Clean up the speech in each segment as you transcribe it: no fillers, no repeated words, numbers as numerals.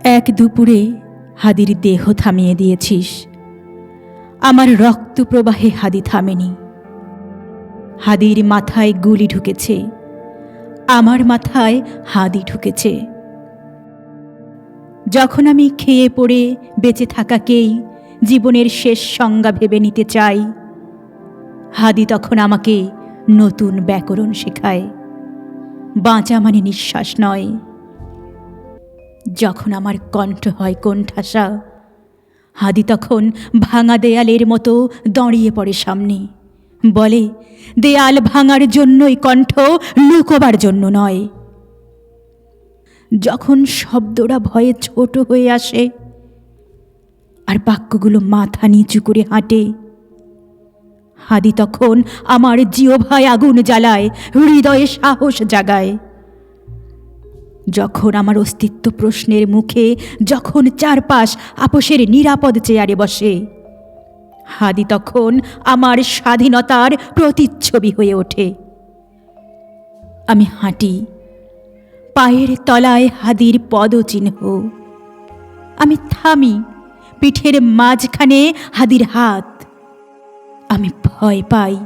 এক দুপুরে হাদির দেহ থামিয়ে দিয়েছিস। আমার রক্ত প্রবাহে হাদি থামেনি। হাদির মাথায় গুলি ঢুকেছে, আমার মাথায় হাদি ঢুকেছে। যখন আমি খেয়ে পড়ে বেঁচে থাকাকেই জীবনের শেষ সংজ্ঞা ভেবে নিতে চাই, হাদি তখন আমাকে নতুন ব্যাকরণ শেখায়। বাঁচা মানে নিঃশ্বাস নয়। যখন আমার কণ্ঠ হয় কোণঠাসা, হাদি তখন ভাঙা দেয়ালের মতো দাঁড়িয়ে পড়ে সামনে, বলে, দেয়াল ভাঙার জন্যই কণ্ঠ, লুকোবার জন্য নয়। যখন শব্দরা ভয়ে ছোট হয়ে আসে আর বাক্যগুলো মাথা নিচু করে হাঁটে, হাদি তখন আমার জিহ্বায় আগুন জ্বালায়, হৃদয়ে সাহস জাগায়। যখন আমার অস্তিত্ব প্রশ্নের মুখে, যখন চারপাশ আপোষের নিরাপদ চেয়ারে বসে, হাদি তখন আমার স্বাধীনতার প্রতিচ্ছবি হয়ে ওঠে। আমি হাঁটি, পায়ের তলায় হাদির পদচিহ্ন। আমি থামি, পিঠের মাঝখানে হাদির হাত। আমি ভয় পাই,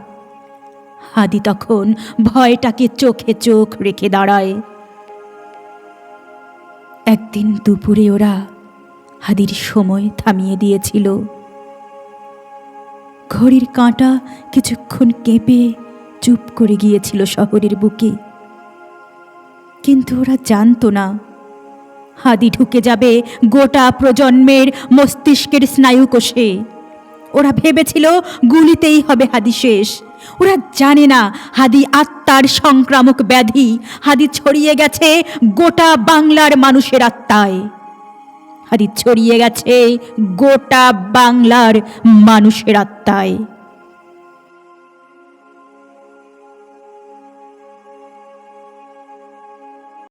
হাদি তখন ভয়টাকে চোখে চোখ রেখে দাঁড়ায়। একদিন দুপুরে ওরা হাদির সময় থামিয়ে দিয়েছিল। ঘড়ির কাঁটা কিছুক্ষণ কেঁপে চুপ করে গিয়েছিল শহরের বুকে। কিন্তু ওরা জানতো না, হাদি ঢুকে যাবে গোটা প্রজন্মের মস্তিষ্কের স্নায়ুকোষে। ওরা ভেবেছিল গুলিতেই হবে হাদি শেষ। ওরা জানে না হাদি আত্মার সংক্রামক ব্যাধি। হাদি ছড়িয়ে গেছে গোটা বাংলার মানুষের আত্মায়। হাদি ছড়িয়ে গেছে গোটা বাংলার মানুষের আত্মায়।